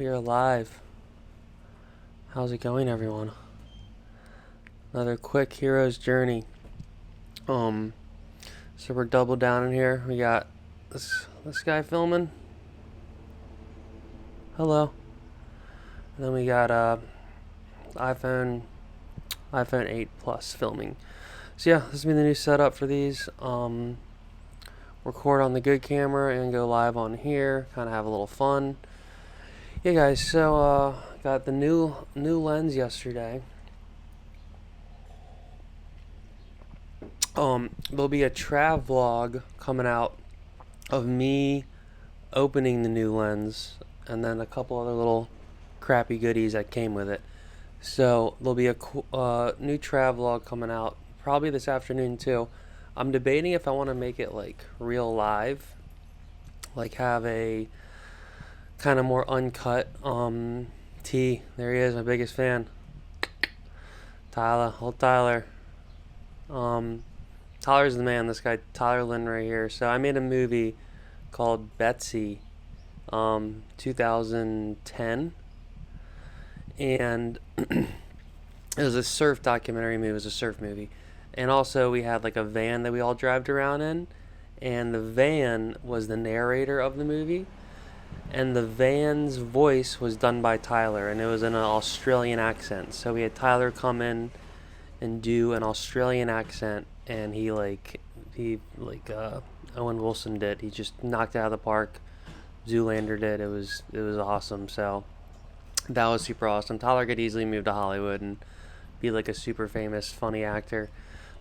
We are live. How's it going, everyone? Another quick hero's journey. So we're double down in here. We got this guy filming. Hello. And then we got iPhone 8 Plus filming. So yeah, this is gonna be the new setup for these. Record on the good camera and go live on here. Kind of have a little fun. Yeah, guys. So got the new lens yesterday. There'll be a trav vlog coming out of me opening the new lens and then a couple other little crappy goodies that came with it. So there'll be a new trav vlog coming out probably this afternoon too. I'm debating if I want to make it like real live, like have a kind of more uncut T. There he is, my biggest fan. Old Tyler. Tyler's the man, this guy, Tyler Lynn right here. So I made a movie called Betsy, 2010. And it was a surf documentary movie, it was a surf movie. And also we had like a van that we all drove around in. And the van was the narrator of the movie. And the van's voice was done by Tyler, and it was in an Australian accent. So we had Tyler come in and do an Australian accent, and he Owen Wilson did. He just knocked it out of the park. Zoolander did. It was awesome. So that was super awesome. Tyler could easily move to Hollywood and be like a super famous, funny actor.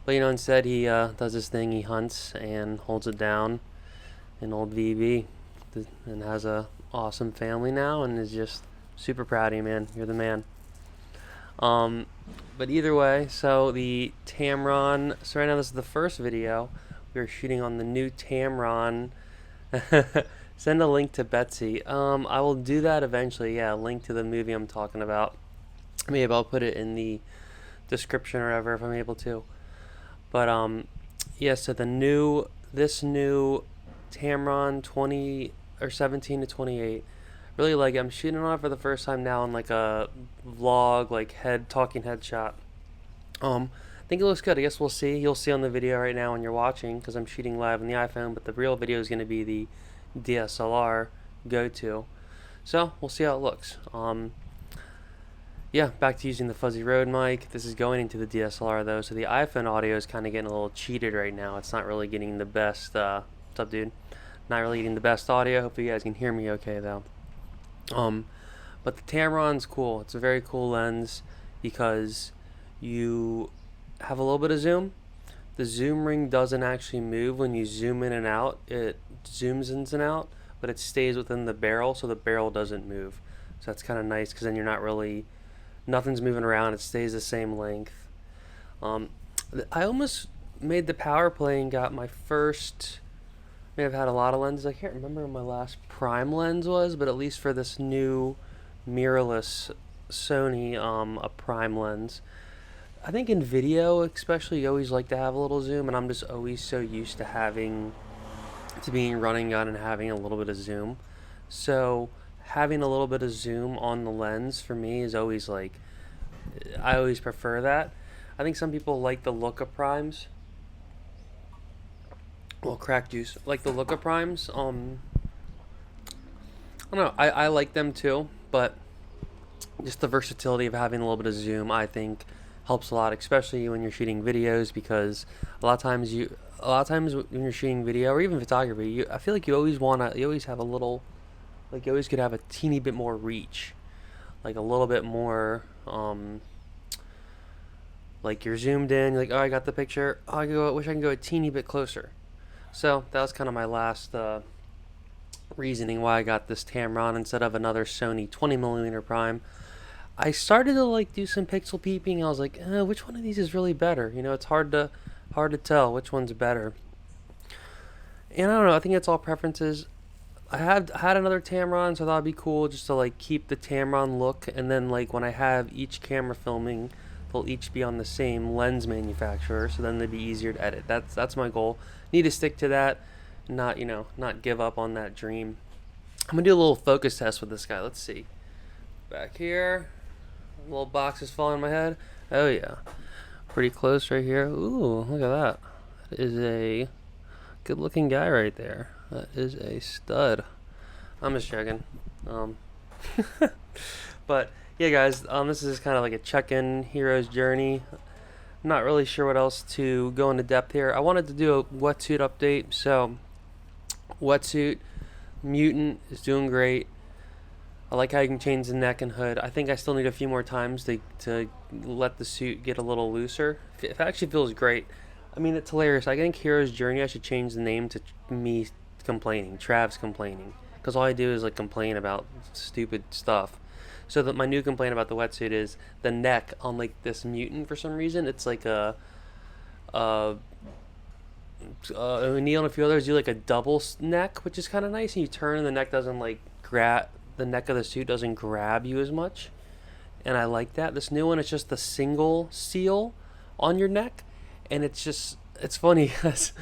But instead he does this thing. He hunts and holds it down in old VB, and has a awesome family now, and is just super proud of you, man. You're the man. But either way, so the Tamron, so right now this is the first video. We are shooting on the new Tamron. Send a link to Betsy. I will do that eventually, yeah, a link to the movie I'm talking about. Maybe I'll put it in the description or whatever if I'm able to. But, yeah, so this new Tamron 17 to 28. Really like it. I'm shooting on it for the first time now in like a vlog, like talking headshot. I think it looks good. I guess we'll see. You'll see on the video right now when you're watching, because I'm shooting live on the iPhone, but the real video is going to be the DSLR go-to. So we'll see how it looks. Yeah, back to using the fuzzy Rode mic. This is going into the DSLR though, so the iPhone audio is kind of getting a little cheated right now. It's not really getting the best. What's up, dude? Not really getting the best audio. Hopefully you guys can hear me okay though. But the Tamron's cool. It's a very cool lens because you have a little bit of zoom. The zoom ring doesn't actually move when you zoom in and out. It zooms in and out, but it stays within the barrel, so the barrel doesn't move. So that's kind of nice because then you're not really, nothing's moving around. It stays the same length. I almost made the power play and got my first. I may have had a lot of lenses. I can't remember what my last prime lens was, but at least for this new mirrorless Sony, a prime lens. I think in video, especially, you always like to have a little zoom, and I'm just always so used to being running gun and having a little bit of zoom. So having a little bit of zoom on the lens for me is always like, I always prefer that. I think some people like the look of primes. Well, crack juice. Like the look of primes. I don't know. I like them too, but just the versatility of having a little bit of zoom, I think, helps a lot, especially when you're shooting videos, because a lot of times when you're shooting video or even photography, I feel like you always have a little, like you always could have a teeny bit more reach, like a little bit more, like you're zoomed in, you're like, oh, I got the picture. Oh, I wish I can go a teeny bit closer. So that was kind of my last reasoning why I got this Tamron instead of another Sony 20mm prime. I started to like do some pixel peeping. I was like, which one of these is really better? It's hard to tell which one's better. And I don't know. I think it's all preferences. I had another Tamron, so I thought it'd be cool just to like keep the Tamron look, and then like when I have each camera filming, they'll each be on the same lens manufacturer, so then they'd be easier to edit. That's my goal. Need to stick to that, not give up on that dream. I'm gonna do a little focus test with this guy. Let's see. back here. Little box is falling on my head. Oh yeah, pretty close right here. Ooh, look at that. That is a good-looking guy right there. That is a stud. I'm just checking. Um, but yeah, guys, this is kind of like a check-in hero's journey. Not really sure what else to go into depth here. I wanted to do a wetsuit update. So, wetsuit mutant is doing great. I like how you can change the neck and hood. I think I still need a few more times to let the suit get a little looser. It actually feels great. I mean, it's hilarious. I think Hero's Journey, I should change the name to me complaining, Trav's complaining. Because all I do is like complain about stupid stuff. So that my new complaint about the wetsuit is the neck on like this mutant for some reason. It's like uh, Neil and a few others do like a double neck, which is kind of nice. And you turn and the neck doesn't like grab, the neck of the suit doesn't grab you as much. And I like that. This new one is just the single seal on your neck. And it's funny because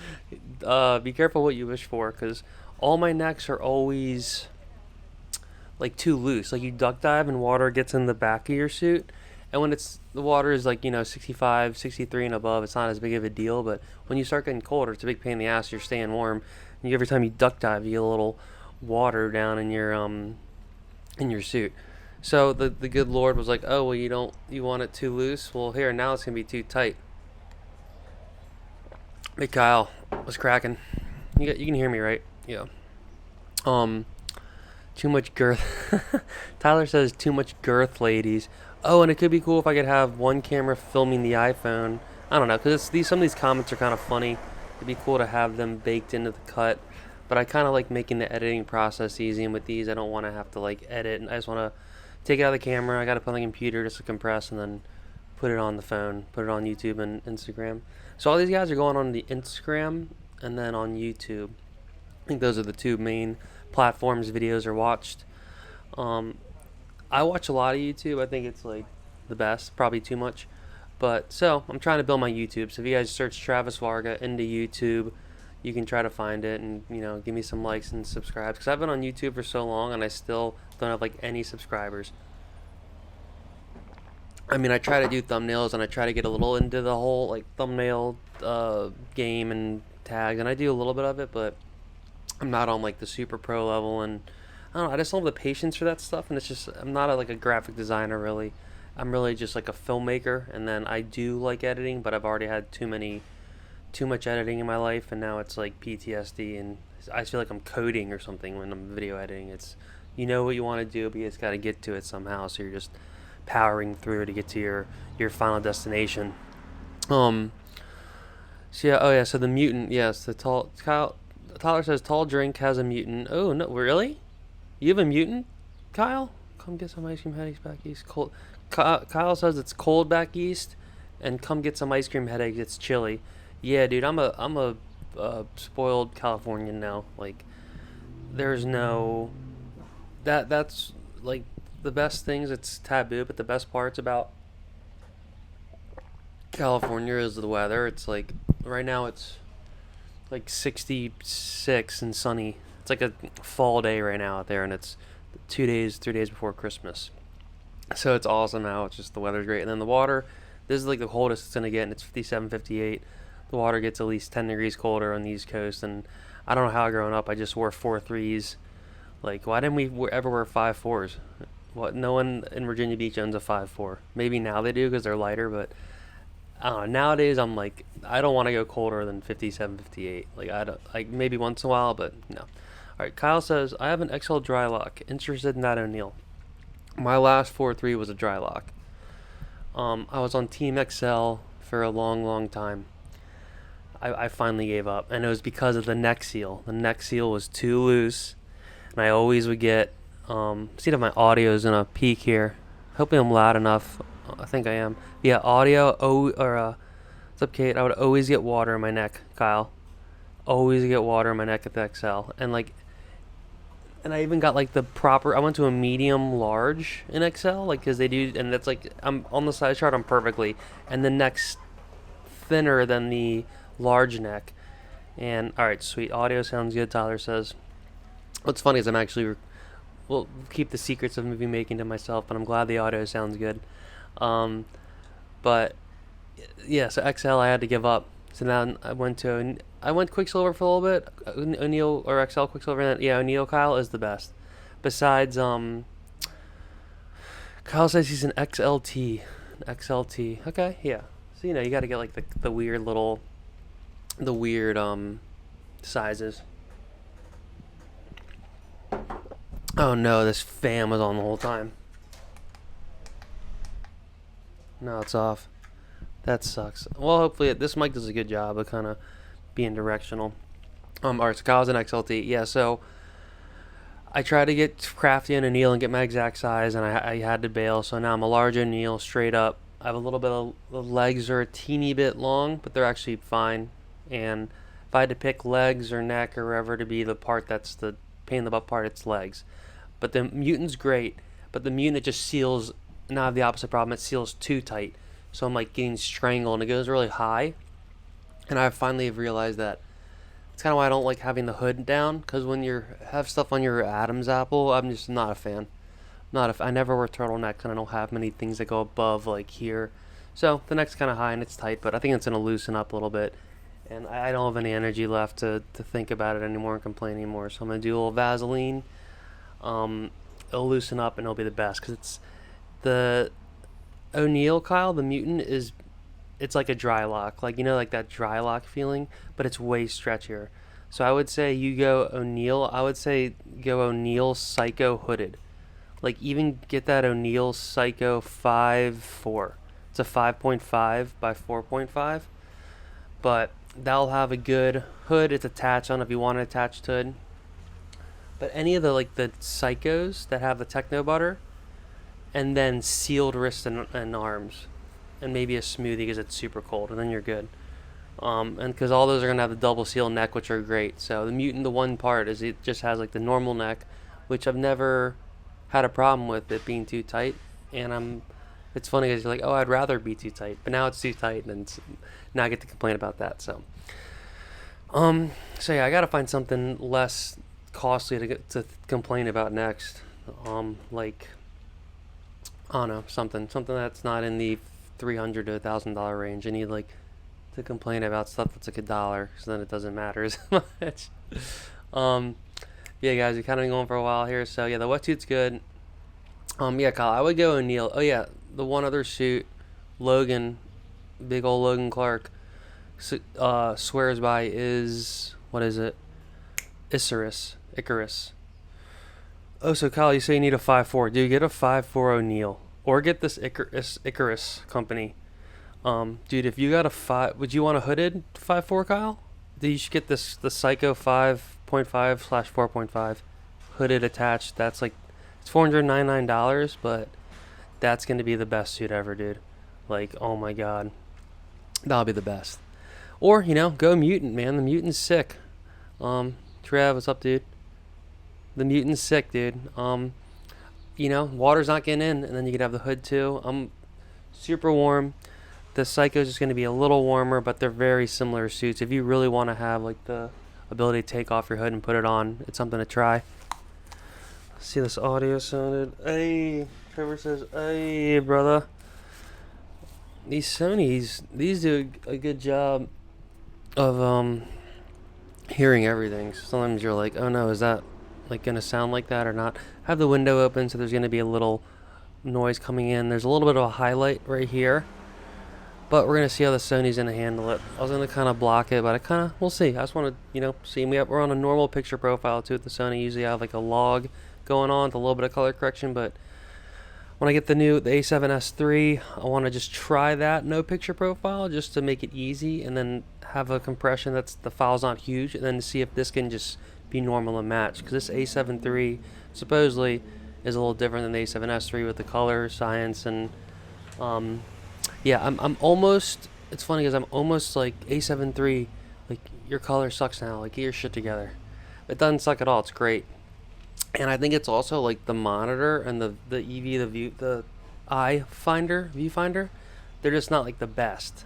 be careful what you wish for, because all my necks are always like too loose. Like you duck dive and water gets in the back of your suit, and when it's the water is like 65, 63 and above, it's not as big of a deal. But when you start getting colder, it's a big pain in the ass. You're staying warm, and every time you duck dive, you get a little water down in your suit. So the good Lord was like, oh well, you want it too loose? Well, here now it's gonna be too tight. Hey Kyle, what's cracking? You can hear me, right? Yeah. Too much girth. Tyler says too much girth, ladies. Oh, and it could be cool if I could have one camera filming the iPhone. I don't know, because some of these comments are kind of funny. It'd be cool to have them baked into the cut. But I kind of like making the editing process easy, and with these, I don't want to have to like edit. I just want to take it out of the camera. I got to put it on the computer just to compress, and then put it on the phone, put it on YouTube and Instagram. So all these guys are going on the Instagram and then on YouTube. I think those are the two main platforms videos are watched. I watch a lot of YouTube. I think it's like the best, probably too much. But so I'm trying to build my YouTube. So if you guys search Travis Varga into YouTube, you can try to find it and give me some likes and subscribes. Because I've been on YouTube for so long and I still don't have like any subscribers. I mean, I try to do thumbnails and I try to get a little into the whole like thumbnail game and tags, and I do a little bit of it, but I'm not on like the super pro level, and I don't know, I just don't have the patience for that stuff, and it's just I'm not like a graphic designer really. I'm really just like a filmmaker, and then I do like editing, but I've already had too much editing in my life, and now it's like PTSD, and I feel like I'm coding or something when I'm video editing. It's what you want to do, but you just got to get to it somehow, so you're just powering through to get to your final destination. So yeah, oh yeah, so the mutant, yes, the Tyler says tall drink has a mutant. Oh no, really? You have a mutant, Kyle? Come get some ice cream headaches back east. Cold. Kyle says it's cold back east, and come get some ice cream headaches. It's chilly. Yeah, dude, I'm a spoiled Californian now. Like, there's no that's like the best things. It's taboo, but the best parts about California is the weather. It's like right now it's like 66 and sunny. It's like a fall day right now out there, and it's 3 days before Christmas. So it's awesome now. It's just the weather's great, and then the water. This is like the coldest it's gonna get, and it's 57, 58. The water gets at least 10 degrees colder on the East Coast, and I don't know how growing up I just wore 4.3s. Like, why didn't we ever wear 5.4s? What? No one in Virginia Beach owns a 5.4. Maybe now they do because they're lighter, but I don't know. Nowadays, I'm like, I don't want to go colder than 57, 58. Like, I don't, like maybe once in a while, but no. All right, Kyle says, I have an XL dry lock. Interested in that, O'Neill? My last 4.3 was a dry lock. I was on Team XL for a long, long time. I finally gave up, and it was because of the neck seal. The neck seal was too loose, and I always would get, see if my audio is in a peak here. Hopefully I'm loud enough. I think I am. Yeah, audio, what's up, Kate? I would always get water in my neck, Kyle. Always get water in my neck at the XL. And I even got like the proper, I went to a medium large in XL, like, because they do, and that's like, I'm on the size chart, I'm perfectly, and the neck's thinner than the large neck. And, alright, sweet. Audio sounds good, Tyler says. What's funny is I'm actually will keep the secrets of movie making to myself, but I'm glad the audio sounds good. Um, but yeah, so XL I had to give up. So now I went Quicksilver for a little bit. O'Neill or XL Quicksilver. And yeah, O'Neill Kyle is the best. Besides, Kyle says he's an XLT. XLT. Okay, yeah. So you got to get like the weird little, the weird sizes. Oh no, this fan was on the whole time. No, it's off. That sucks. Well, hopefully this mic does a good job of kind of being directional. Alright, so Kyle's an XLT. Yeah, so I tried to get crafty on O'Neill and get my exact size, and I had to bail. So now I'm a large O'Neill straight up. I have a little bit of the legs are a teeny bit long, but they're actually fine. And if I had to pick legs or neck or wherever to be the part that's the pain in the butt part, it's legs. But the Mutant's great, but the Mutant it just seals. Now I have the opposite problem. It seals too tight, so I'm like getting strangled, and it goes really high. And I finally have realized that it's kind of why I don't like having the hood down, because when you have stuff on your Adam's apple, I'm just not a fan. I never wear turtlenecks, and I don't have many things that go above like here. So the neck's kind of high and it's tight, but I think it's gonna loosen up a little bit. And I don't have any energy left to think about it anymore and complain anymore. So I'm gonna do a little Vaseline. It'll loosen up and it'll be the best, because it's the O'Neill Kyle, the Mutant it's like a dry lock, like like that dry lock feeling, but it's way stretchier. So I would say you go O'Neill. I would say go O'Neill Psycho hooded. Like even get that O'Neill Psycho 5.4. It's a 5.5 by 4.5, but that'll have a good hood. It's attached. I don't know if you want an attached hood, but any of the the Psychos that have the Techno butter, and then sealed wrists and arms, and maybe a smoothie because it's super cold, and then you're good. And because all those are gonna have the double seal neck, which are great. So the Mutant, the one part is it just has like the normal neck, which I've never had a problem with it being too tight. And it's funny because you're like, oh, I'd rather be too tight, but now it's too tight, and now I get to complain about that. So yeah, I gotta find something less costly to complain about next. Like I don't know, something that's not in the $300 to $1,000 range. I need to complain about stuff that's like $1, so then it doesn't matter as much. Yeah, guys, we're kind of been going for a while here, so yeah, the wetsuit's good. Yeah, Kyle, I would go O'Neill. Oh yeah, the one other suit, Logan, big old Logan Clark, swears by is what is it? Icarus. Oh, so Kyle, you say you need a 5.4. Dude, get a 5.4 O'Neill. Or get this Icarus company. Dude, if you got a 5... Would you want a hooded 5.4, Kyle? Dude, you should get the Psycho 5.5/4.5. Hooded attached. That's it's $499, but that's going to be the best suit ever, dude. Oh my god. That'll be the best. Or, go Mutant, man. The Mutant's sick. Trav, what's up, dude? The Mutant's sick, dude. Water's not getting in, and then you could have the hood too. Super warm. The Psycho's just going to be a little warmer, but they're very similar suits. If you really want to have the ability to take off your hood and put it on, it's something to try. See this audio sounded. Hey, Trevor says, hey, brother. These Sonys, these do a good job of hearing everything. Sometimes you're like, oh no, is that gonna sound like that or not? I have the window open, so there's gonna be a little noise coming in. There's a little bit of a highlight right here, but we're gonna see how the Sony's gonna handle it. I was gonna kind of block it, but we'll see. I just want to see. We're on a normal picture profile too with the Sony. Usually I have a log going on with a little bit of color correction, but when I get the A7S III, I want to just try that no picture profile just to make it easy, and then have a compression that's the file's not huge, and then see if this can just be normal and match, because this A7 III supposedly is a little different than the A7S III with the color science. And yeah, I'm almost, it's funny because I'm almost A7 III, your color sucks now, get your shit together. It doesn't suck at all, it's great. And I think it's also the monitor and the EV, the eye finder, viewfinder, they're just not the best.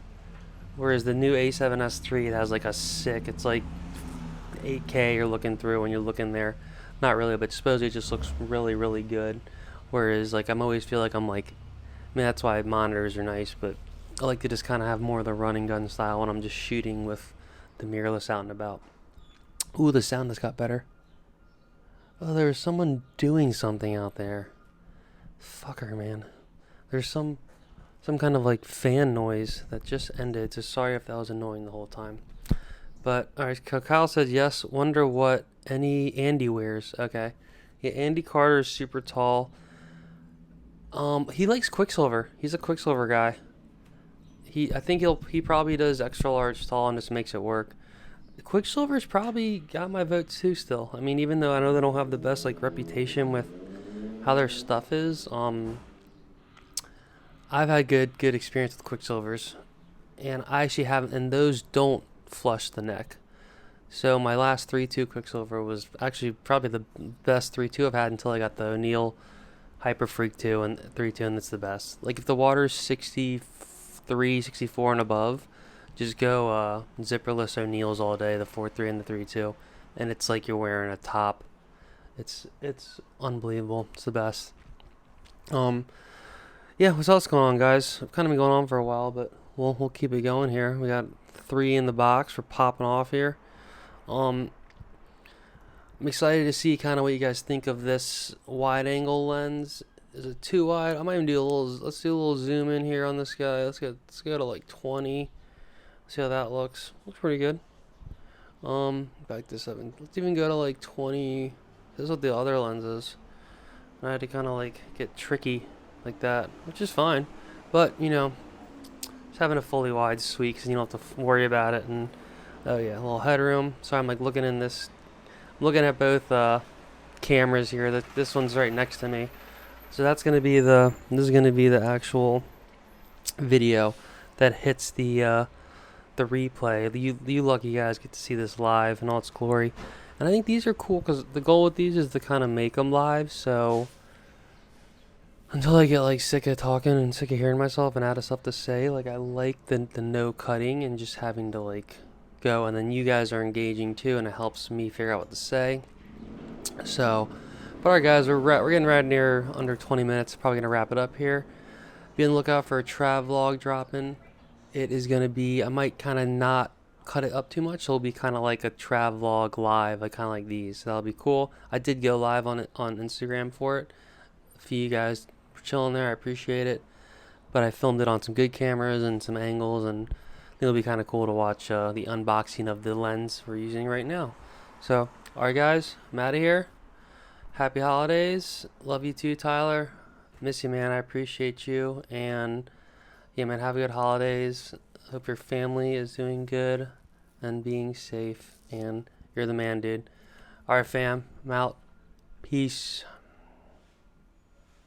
Whereas the new A7S III, it has a sick, it's 8K you're looking through when you're looking there. Not really, but supposedly it just looks really, really good. Whereas, like, I'm always feel like I'm like, I mean, that's why monitors are nice, but I like to just kind of have more of the run and gun style when I'm just shooting with the mirrorless out and about. Ooh, the sound has got better. Oh, there's someone doing something out there. Fucker, man. There's some kind of like fan noise that just ended. So sorry if that was annoying the whole time. But alright, Kyle said yes. Wonder what any Andy wears. Okay, yeah, Andy Carter is super tall. He likes Quicksilver. He's a Quicksilver guy. I think he probably does extra large tall and just makes it work. Quicksilver's probably got my vote too. Still, I mean, even though I know they don't have the best like reputation with how their stuff is, I've had good experience with Quicksilvers, and I actually haven't, and those don't flush the neck. So my last 3.2 Quicksilver was actually probably the best 3.2 I've had until I got the O'Neill Hyper Freak 2 and 3.2, and that's the best. Like if the water's 63, 64 and above, just go zipperless O'Neills all day, the 4.3 and the 3.2, and it's like you're wearing a top. It's unbelievable. It's the best. Yeah, what's else going on, guys? I've kind of been going on for a while, but we'll keep it going here. We got 3 in the box. We're popping off here. I'm excited to see kind of what you guys think of this wide angle lens. Is it too wide? I might even do a little. Let's do a little zoom in here on this guy. Let's go to like 20. See how that looks. Looks pretty good. Back this up. Let's even go to like 20. This is what the other lens is. I had to kind of like get tricky like that, which is fine. But you know, just having a fully wide sweet because you don't have to worry about it. And oh yeah, a little headroom. So I'm like looking in this. I'm looking at both cameras here. This one's right next to me. So that's gonna be this is gonna be the actual video that hits the replay. You lucky guys get to see this live in all its glory. And I think these are cool because the goal with these is to kind of make them live. So until I get like sick of talking and sick of hearing myself and out of stuff to say, like I like the no cutting and just having to like go, and then you guys are engaging too, and it helps me figure out what to say. So, but alright guys, we're getting right near under 20 minutes. Probably gonna wrap it up here. Be on the lookout for a trav vlog dropping. It is gonna be, I might kind of not cut it up too much, so it'll be kind of like a trav vlog live, like kind of like these. So that'll be cool. I did go live on it on Instagram for it. A few of you guys for chilling there, I appreciate it. But I filmed it on some good cameras and some angles, and it'll be kind of cool to watch the unboxing of the lens we're using right now. So, alright guys, I'm out of here. Happy holidays. Love you too, Tyler. Miss you, man. I appreciate you. And yeah, man, have a good holidays. Hope your family is doing good and being safe. And you're the man, dude. Alright, fam. I'm out. Peace.